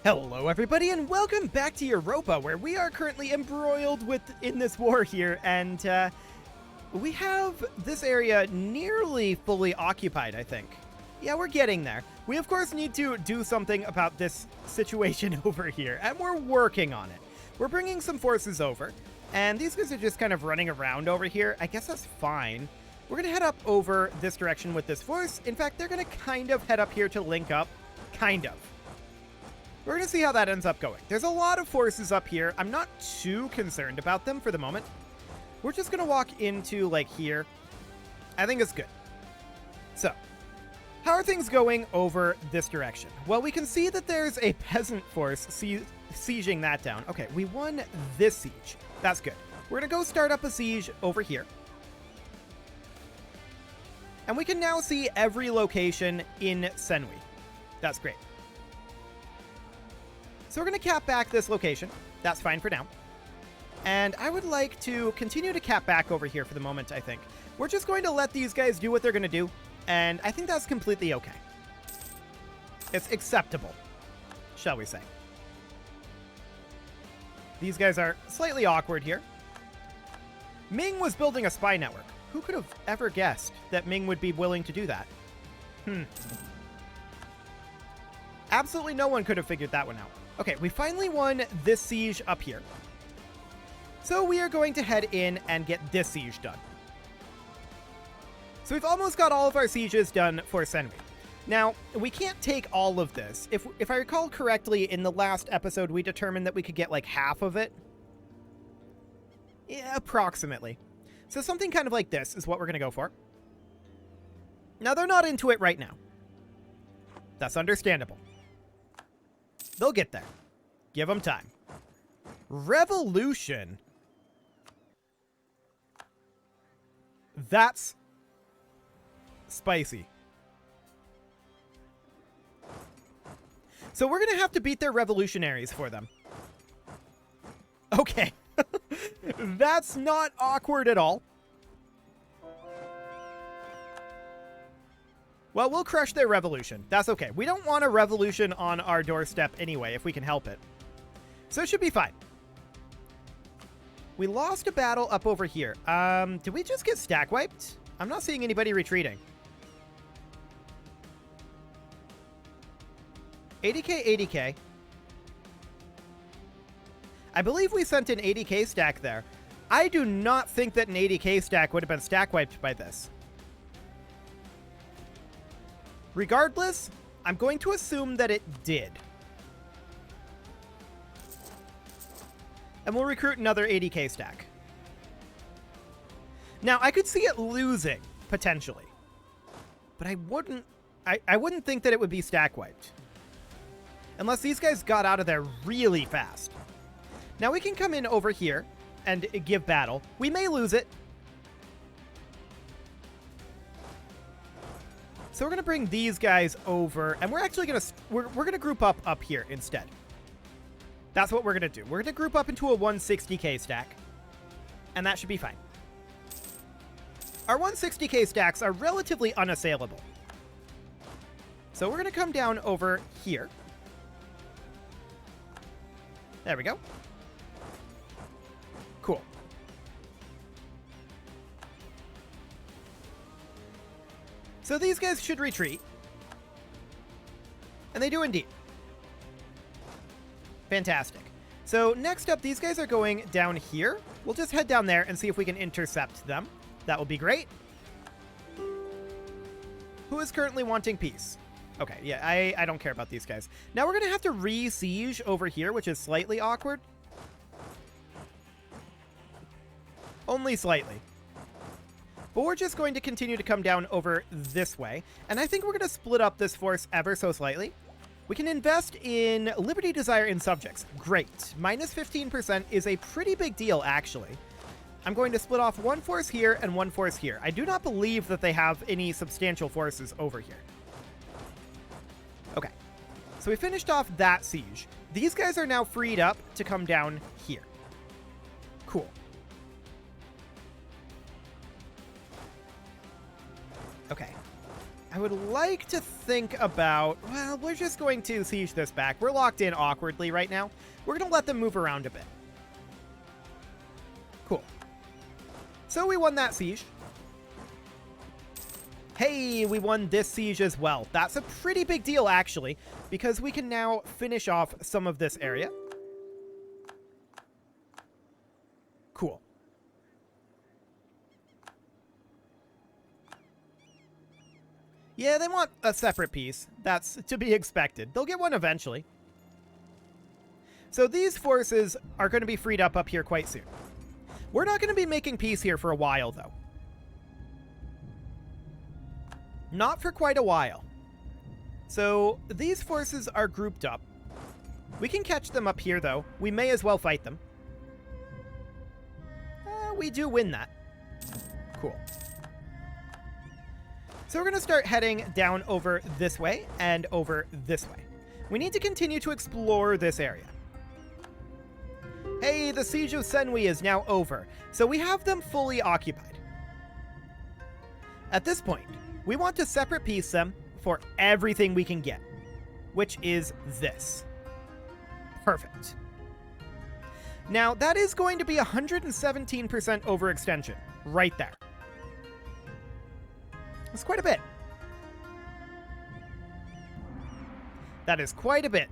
Hello everybody and welcome back to Europa, where we are currently embroiled in this war here, and we have this area nearly fully occupied, I think. Yeah, we're getting there. We of course need to do something about this situation over here, and we're working on it. We're bringing some forces over, and these guys are just kind of running around over here. I guess that's fine. We're gonna head up over this direction with this force. In fact, they're gonna kind of head up here to link up. Kind of. We're going to see how that ends up going. There's a lot of forces up here. I'm not too concerned about them for the moment. We're just going to walk into, like, here. I think it's good. So, how are things going over this direction? Well, we can see that there's a peasant force sieging that down. Okay, we won this siege. That's good. We're going to go start up a siege over here. And we can now see every location in Senwi. That's great. So we're going to cap back this location. That's fine for now. And I would like to continue to cap back over here for the moment, I think. We're just going to let these guys do what they're going to do. And I think that's completely okay. It's acceptable, shall we say. These guys are slightly awkward here. Ming was building a spy network. Who could have ever guessed that Ming would be willing to do that? Absolutely no one could have figured that one out. Okay, we finally won this siege up here. So we are going to head in and get this siege done. So we've almost got all of our sieges done for Senwi. Now, we can't take all of this. If I recall correctly, in the last episode, we determined that we could get like half of it. Yeah, approximately. So something kind of like this is what we're going to go for. Now, they're not into it right now. That's understandable. They'll get there. Give them time. Revolution. That's spicy. So we're going to have to beat their revolutionaries for them. Okay. That's not awkward at all. Well, we'll crush their revolution. That's okay. We don't want a revolution on our doorstep anyway, if we can help it. So it should be fine. We lost a battle up over here. Did we just get stack wiped? I'm not seeing anybody retreating. 80k, 80k. I believe we sent an 80k stack there. I do not think that an 80k stack would have been stack wiped by this. Regardless, I'm going to assume that it did. And we'll recruit another 80k stack. Now, I could see it losing, potentially. But I wouldn't think that it would be stack wiped. Unless these guys got out of there really fast. Now we can come in over here and give battle. We may lose it. So we're going to bring these guys over, and we're actually going to we're going to group up here instead. That's what we're going to do. We're going to group up into a 160k stack, and that should be fine. Our 160k stacks are relatively unassailable. So we're going to come down over here. There we go. Cool. So these guys should retreat. And they do indeed. Fantastic. So next up, these guys are going down here. We'll just head down there and see if we can intercept them. That will be great. Who is currently wanting peace? Okay, yeah, I don't care about these guys. Now we're going to have to re-siege over here, which is slightly awkward. Only slightly. But we're just going to continue to come down over this way. And I think we're going to split up this force ever so slightly. We can invest in Liberty, Desire, and Subjects. Great. Minus 15% is a pretty big deal, actually. I'm going to split off one force here and one force here. I do not believe that they have any substantial forces over here. Okay. So we finished off that siege. These guys are now freed up to come down here. Cool. Okay. I would like to think about... Well, we're just going to siege this back. We're locked in awkwardly right now. We're going to let them move around a bit. Cool. So we won that siege. Hey, we won this siege as well. That's a pretty big deal, actually, because we can now finish off some of this area. Cool. Yeah, they want a separate piece. That's to be expected. They'll get one eventually. So these forces are going to be freed up here quite soon. We're not going to be making peace here for a while, though. Not for quite a while. So these forces are grouped up. We can catch them up here, though. We may as well fight them. We do win that. Cool. So we're going to start heading down over this way and over this way. We need to continue to explore this area. Hey, the Siege of Senwi is now over, so we have them fully occupied. At this point, we want to separate piece them for everything we can get, which is this. Perfect. Now, that is going to be 117% overextension right there. That's quite a bit. That is quite a bit.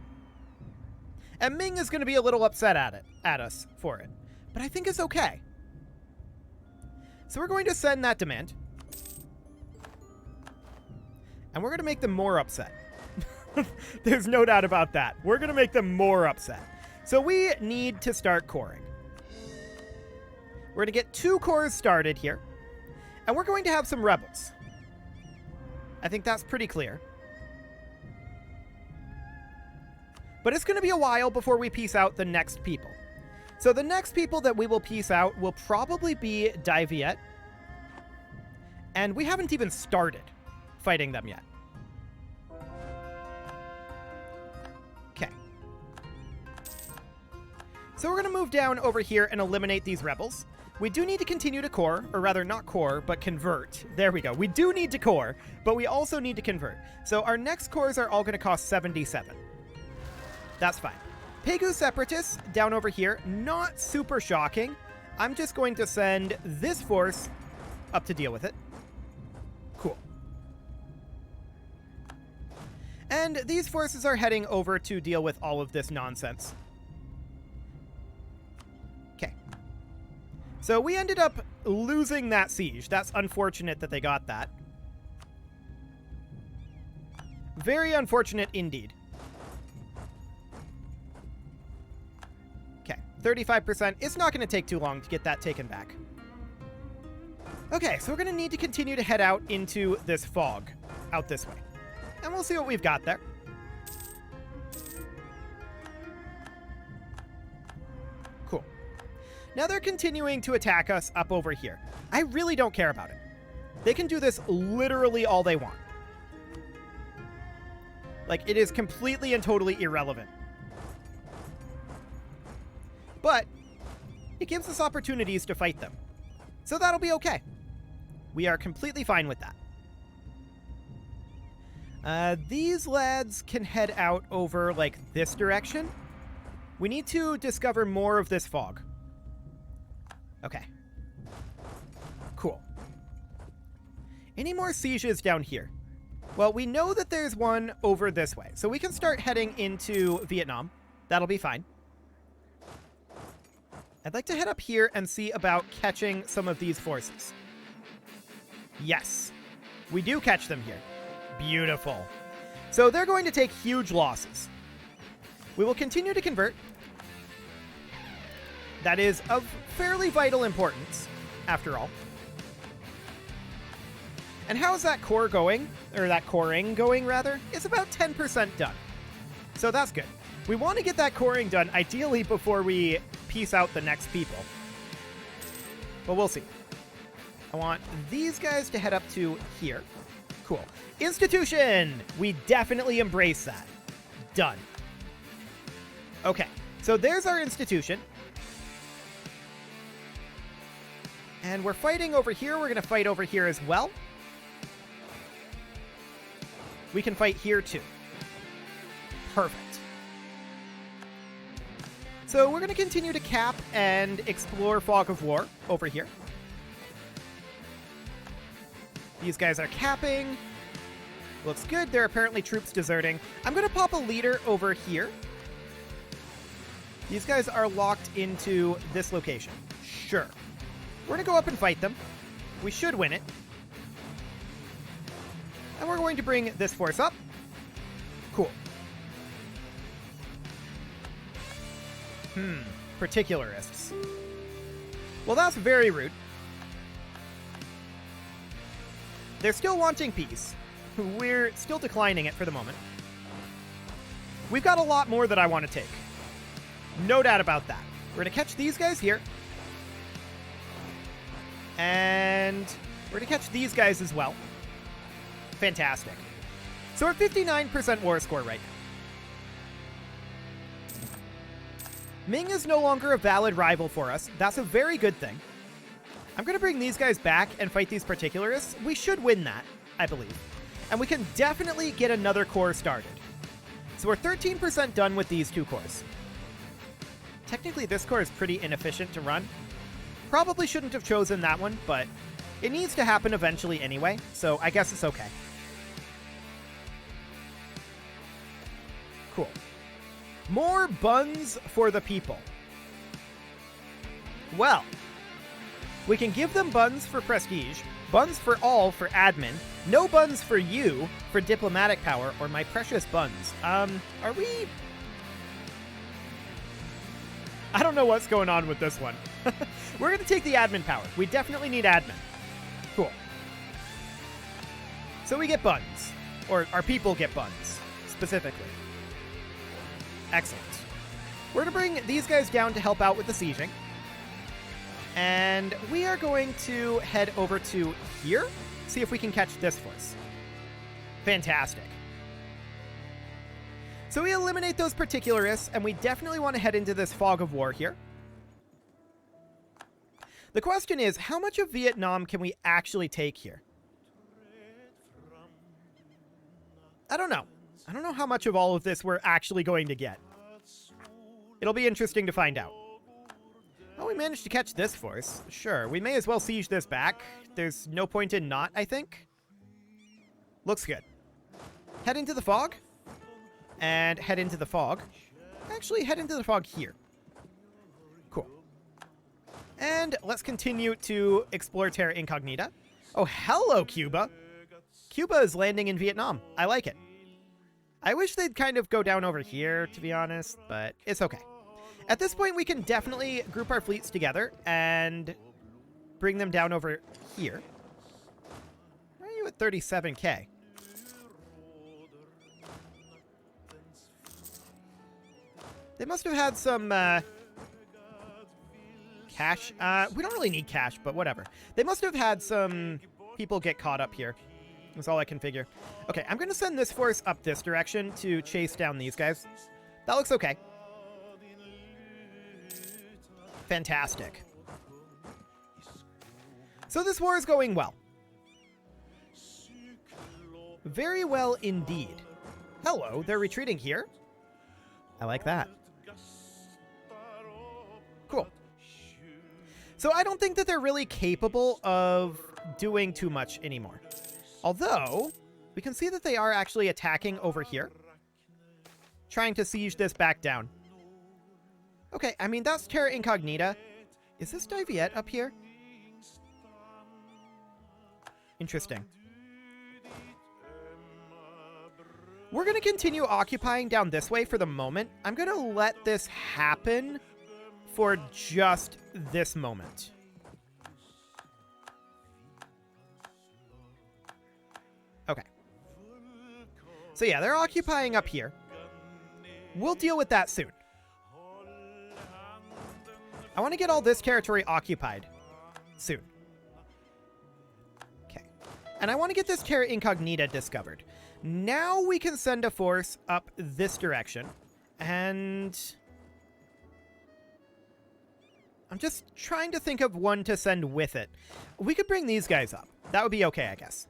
And Ming is going to be a little upset at us for it. But I think it's okay. So we're going to send that demand. And we're going to make them more upset. There's no doubt about that. We're going to make them more upset. So we need to start coring. We're going to get 2 cores started here. And we're going to have some rebels. I think that's pretty clear. But it's going to be a while before we piece out the next people. So the next people that we will piece out will probably be Daiviet. And we haven't even started fighting them yet. Okay. So we're going to move down over here and eliminate these rebels. We do need to continue to core, or rather not core, but convert. There we go. We do need to core, but we also need to convert. So our next cores are all going to cost 77. That's fine. Pegu Separatists down over here, not super shocking. I'm just going to send this force up to deal with it. Cool. And these forces are heading over to deal with all of this nonsense. Okay. So we ended up losing that siege. That's unfortunate that they got that. Very unfortunate indeed. Okay, 35%. It's not going to take too long to get that taken back. Okay, so we're going to need to continue to head out into this fog, out this way. And we'll see what we've got there. Cool. Now they're continuing to attack us up over here. I really don't care about it. They can do this literally all they want. Like, it is completely and totally irrelevant. But it gives us opportunities to fight them. So that'll be okay. We are completely fine with that. These lads can head out over, like, this direction. We need to discover more of this fog. Okay. Cool. Any more sieges down here? Well, we know that there's one over this way, so we can start heading into Vietnam. That'll be fine. I'd like to head up here and see about catching some of these forces. Yes, we do catch them here. Beautiful. So they're going to take huge losses. We will continue to convert. That is of fairly vital importance, after all. And how is that core going? Or that coring going, rather? It's about 10% done. So that's good. We want to get that coring done, ideally before we piece out the next people. But we'll see. I want these guys to head up to here. Cool. Institution! We definitely embrace that. Done. Okay, so there's our institution. And we're fighting over here. We're going to fight over here as well. we can fight here too. Perfect. So we're going to continue to cap and explore Fog of War over here. These guys are capping. Looks good. There are apparently troops deserting. I'm going to pop a leader over here. These guys are locked into this location. Sure. We're going to go up and fight them. We should win it. And we're going to bring this force up. Cool. Particularists. Well, that's very rude. They're still wanting peace. We're still declining it for the moment. We've got a lot more that I want to take. No doubt about that. We're going to catch these guys here. And we're going to catch these guys as well. Fantastic. So we're at 59% war score right now. Ming is no longer a valid rival for us. That's a very good thing. I'm going to bring these guys back and fight these particularists. We should win that, I believe. And we can definitely get another core started. So we're 13% done with these 2 cores. Technically, this core is pretty inefficient to run. Probably shouldn't have chosen that one, but it needs to happen eventually anyway, so I guess it's okay. Cool. More buns for the people. Well, we can give them buns for prestige, buns for all for admin, no buns for you for diplomatic power, or my precious buns. Are we... I don't know what's going on with this one. We're going to take the admin power. We definitely need admin. Cool. So we get buns. Or our people get buns, specifically. Excellent. We're going to bring these guys down to help out with the sieging. And we are going to head over to here, see if we can catch this force. Fantastic. So we eliminate those particularists, and we definitely want to head into this Fog of War here. The question is, how much of Vietnam can we actually take here? I don't know. I don't know how much of all of this we're actually going to get. It'll be interesting to find out. Oh, we managed to catch this force. Sure, we may as well siege this back. There's no point in not, I think. Looks good. Head into the fog. And head into the fog. Actually, head into the fog here. Cool. And let's continue to explore Terra Incognita. Oh, hello, Cuba. Cuba is landing in Vietnam. I like it. I wish they'd kind of go down over here, to be honest, but it's okay. At this point, we can definitely group our fleets together and bring them down over here. Why are you at 37k? They must have had some cash. We don't really need cash, but whatever. They must have had some people get caught up here. That's all I can figure. Okay, I'm going to send this force up this direction to chase down these guys. That looks okay. Fantastic. So this war is going well. Very well indeed. Hello, they're retreating here. I like that. Cool. So I don't think that they're really capable of doing too much anymore. Although, we can see that they are actually attacking over here. Trying to siege this back down. Okay, I mean, that's Terra Incognita. Is this Diviet up here? Interesting. We're going to continue occupying down this way for the moment. I'm going to let this happen for just this moment. Okay. So yeah, they're occupying up here. We'll deal with that soon. I want to get all this territory occupied soon. Okay. And I want to get this Terra Incognita discovered. Now we can send a force up this direction. And I'm just trying to think of one to send with it. We could bring these guys up. That would be okay, I guess.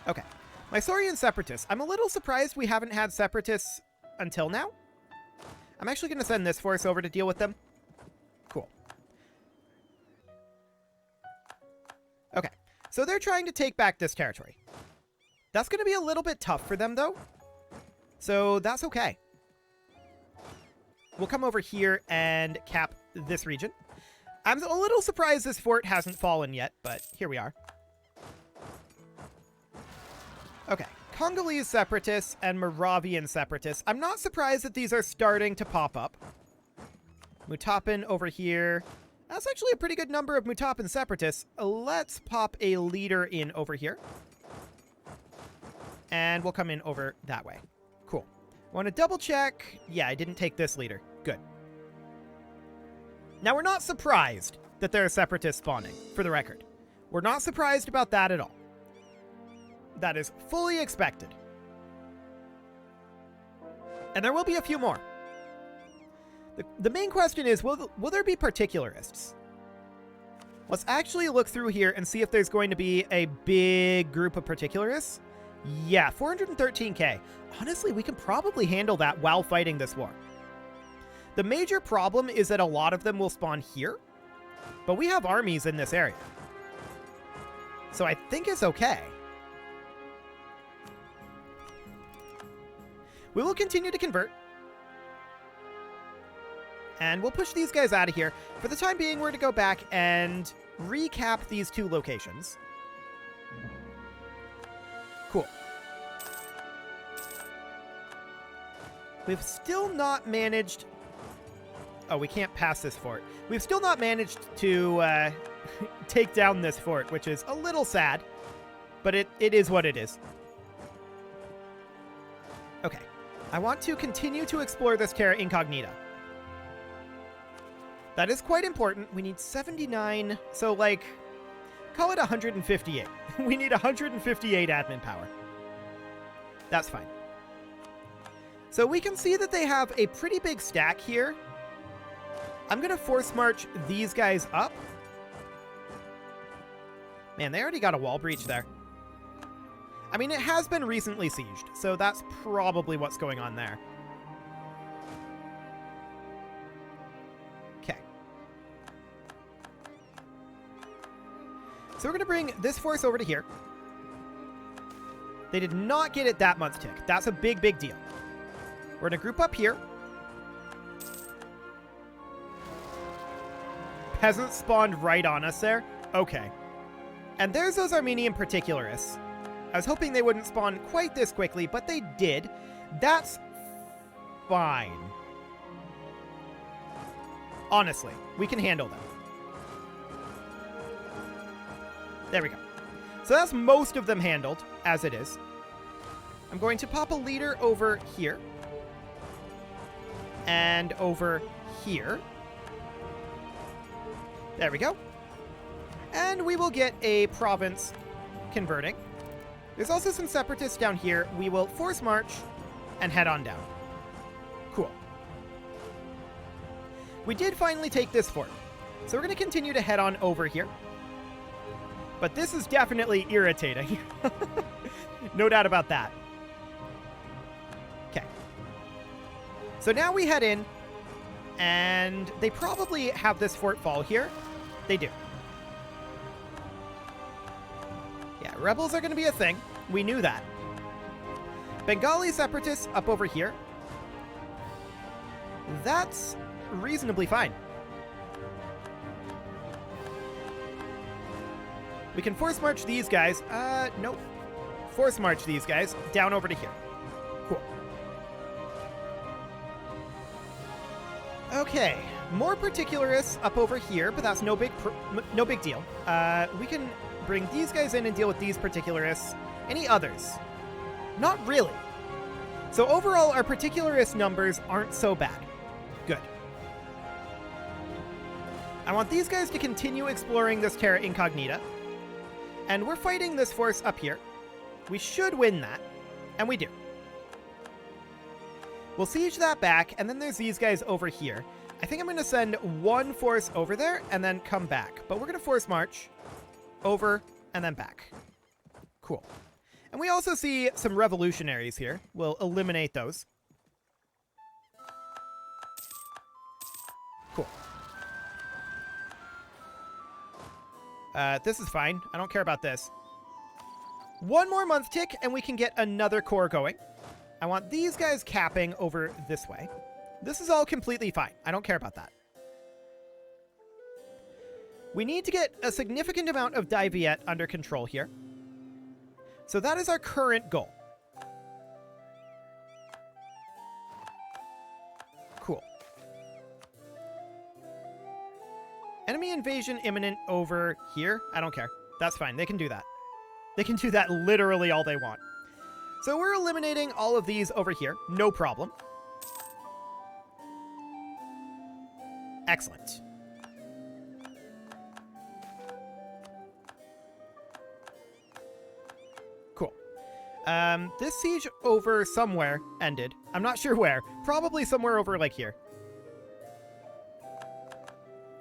Okay. Mysaurian Separatists. I'm a little surprised we haven't had Separatists until now. I'm actually going to send this force over to deal with them. Cool. Okay. So they're trying to take back this territory. That's going to be a little bit tough for them, though. So that's okay. We'll come over here and cap this region. I'm a little surprised this fort hasn't fallen yet, but here we are. Okay. Congolese Separatists and Moravian Separatists. I'm not surprised that these are starting to pop up. Mutapan over here. That's actually a pretty good number of Mutapan Separatists. Let's pop a leader in over here. And we'll come in over that way. Cool. Want to double check? Yeah, I didn't take this leader. Good. Now, we're not surprised that there are Separatists spawning, for the record. We're not surprised about that at all. That is fully expected. And there will be a few more. The main question is, will there be particularists? Let's actually look through here and see if there's going to be a big group of particularists. Yeah, 413k. Honestly, we can probably handle that while fighting this war. The major problem is that a lot of them will spawn here, but we have armies in this area. So I think it's okay. We will continue to convert. And we'll push these guys out of here. For the time being, we're going to go back and recap these two locations. Cool. We've still not managed... Oh, we can't pass this fort. We've still not managed to take down this fort, which is a little sad. But it is what it is. Okay. I want to continue to explore this Terra Incognita. That is quite important. We need 79, so like, call it 158. We need 158 admin power. That's fine. So we can see that they have a pretty big stack here. I'm going to force march these guys up. Man, they already got a wall breach there. I mean, it has been recently sieged, so that's probably what's going on there. Okay. So we're going to bring this force over to here. They did not get it that month tick. That's a big, big deal. We're going to group up here. Peasants spawned right on us there. Okay. And there's those Armenian particularists. I was hoping they wouldn't spawn quite this quickly, but they did. That's fine. Honestly, we can handle them. There we go. So that's most of them handled, as it is. I'm going to pop a leader over here. And over here. There we go. And we will get a province converting. There's also some separatists down here. We will force march and head on down. Cool. We did finally take this fort. So we're going to continue to head on over here. But this is definitely irritating. No doubt about that. Okay. So now we head in. And they probably have this fort fall here. They do. Yeah, rebels are going to be a thing. We knew that. Bengali separatists up over here. That's reasonably fine. We can force march these guys. Nope. Force march these guys down over to here. Cool. Okay. More particularists up over here, but that's no big deal. We can bring these guys in and deal with these particularists. Any others? Not really. So overall, our particularist numbers aren't so bad. Good. I want these guys to continue exploring this Terra Incognita. And we're fighting this force up here. We should win that. And we do. We'll siege that back, and then there's these guys over here. I think I'm going to send one force over there and then come back. But we're going to force march over and then back. Cool. And we also see some revolutionaries here. We'll eliminate those. Cool. This is fine. I don't care about this. One more month tick, and we can get another core going. I want these guys capping over this way. This is all completely fine. I don't care about that. We need to get a significant amount of Diviet under control here. So that is our current goal. Cool. Enemy invasion imminent over here. I don't care. That's fine. They can do that. They can do that literally all they want. So we're eliminating all of these over here. No problem. Excellent. Cool. This siege over somewhere ended. I'm not sure where. Probably somewhere over like here.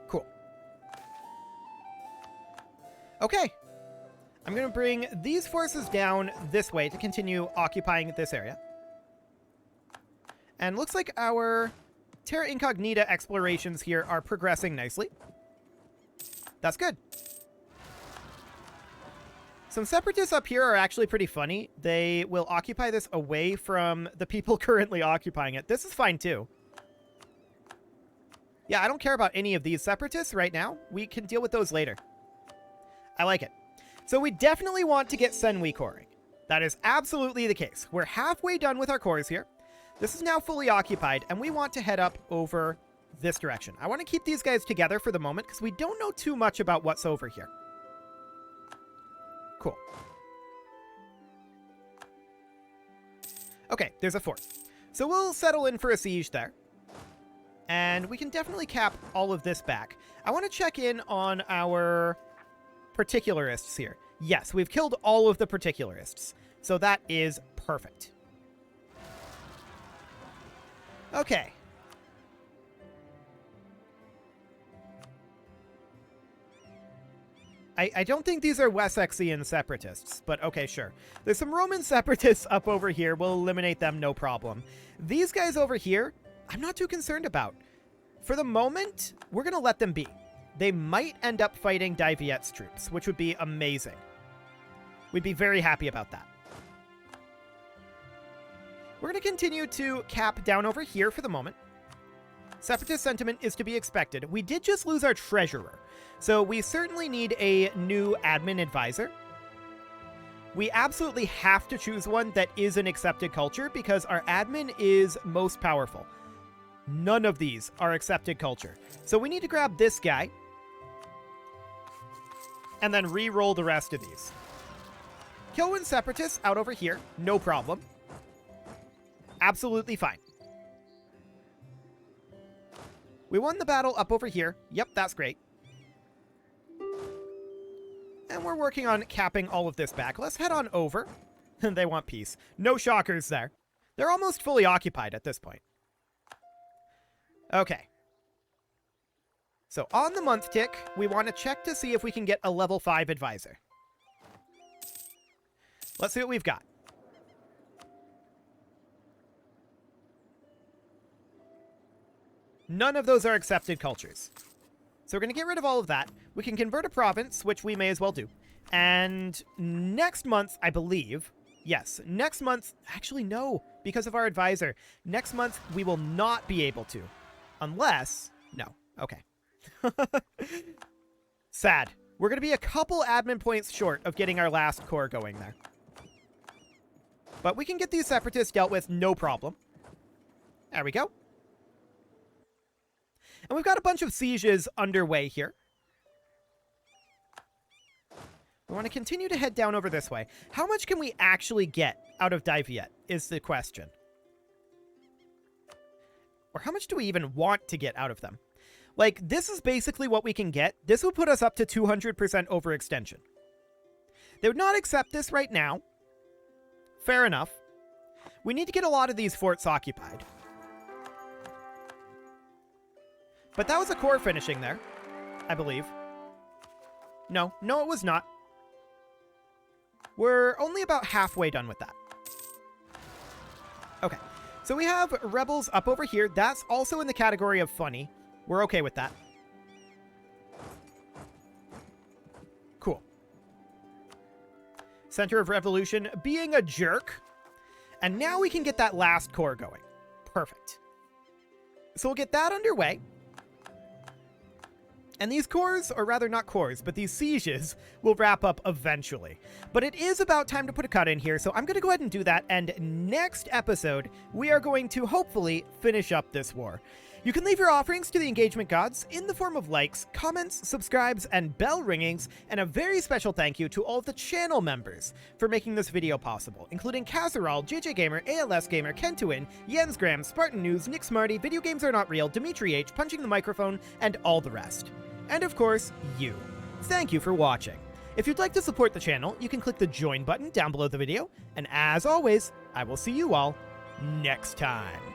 Cool. Okay. I'm going to bring these forces down this way to continue occupying this area. And looks like our Terra Incognita explorations here are progressing nicely. That's good. Some separatists up here are actually pretty funny. They will occupy this away from the people currently occupying it. This is fine too. Yeah, I don't care about any of these separatists right now. We can deal with those later. I like it. So we definitely want to get Senwi coring. That is absolutely the case. We're halfway done with our cores here. This is now fully occupied, and we want to head up over this direction. I want to keep these guys together for the moment because we don't know too much about what's over here. Cool. Okay, there's a fort. So we'll settle in for a siege there. And we can definitely cap all of this back. I want to check in on our particularists here. Yes, we've killed all of the particularists. So that is perfect. Okay. I don't think these are Wessexian separatists, but okay, sure. There's some Roman separatists up over here. We'll eliminate them, no problem. These guys over here, I'm not too concerned about. For the moment, we're going to let them be. They might end up fighting Diviet's troops, which would be amazing. We'd be very happy about that. We're going to continue to cap down over here for the moment. Separatist sentiment is to be expected. We did just lose our treasurer, so we certainly need a new admin advisor. We absolutely have to choose one that is an accepted culture because our admin is most powerful. None of these are accepted culture. So we need to grab this guy and then re-roll the rest of these. Kilwin separatists out over here, no problem. Absolutely fine. We won the battle up over here. Yep, that's great. And we're working on capping all of this back. Let's head on over. They want peace. No shockers there. They're almost fully occupied at this point. Okay. So on the month tick, we want to check to see if we can get a level 5 advisor. Let's see what we've got. None of those are accepted cultures. So we're going to get rid of all of that. We can convert a province, which we may as well do. And next month, I believe, yes, next month, actually no, because of our advisor. Next month, we will not be able to. Unless, no, okay. Sad. We're going to be a couple admin points short of getting our last core going there. But we can get these separatists dealt with, no problem. There we go. And we've got a bunch of sieges underway here. We want to continue to head down over this way. How much can we actually get out of Diviet is the question. Or how much do we even want to get out of them? Like, this is basically what we can get. This will put us up to 200% overextension. They would not accept this right now. Fair enough. We need to get a lot of these forts occupied. But that was a core finishing there, I believe. No, it was not. We're only about halfway done with that. Okay, so we have rebels up over here. That's also in the category of funny. We're okay with that. Cool. Center of Revolution being a jerk. And now we can get that last core going. Perfect. So we'll get that underway. And these cores, or rather not cores, but these sieges will wrap up eventually. But it is about time to put a cut in here, so I'm going to go ahead and do that. And next episode, we are going to hopefully finish up this war. You can leave your offerings to the engagement gods in the form of likes, comments, subscribes, and bell ringings, and a very special thank you to all of the channel members for making this video possible, including Kazaral, JJ Gamer, ALS Gamer, Kentuin, Jensgram, Spartan News, Nick Smarty, Video Games Are Not Real, Dimitri H, Punching the Microphone, and all the rest. And of course, you. Thank you for watching. If you'd like to support the channel, you can click the join button down below the video, and as always, I will see you all next time.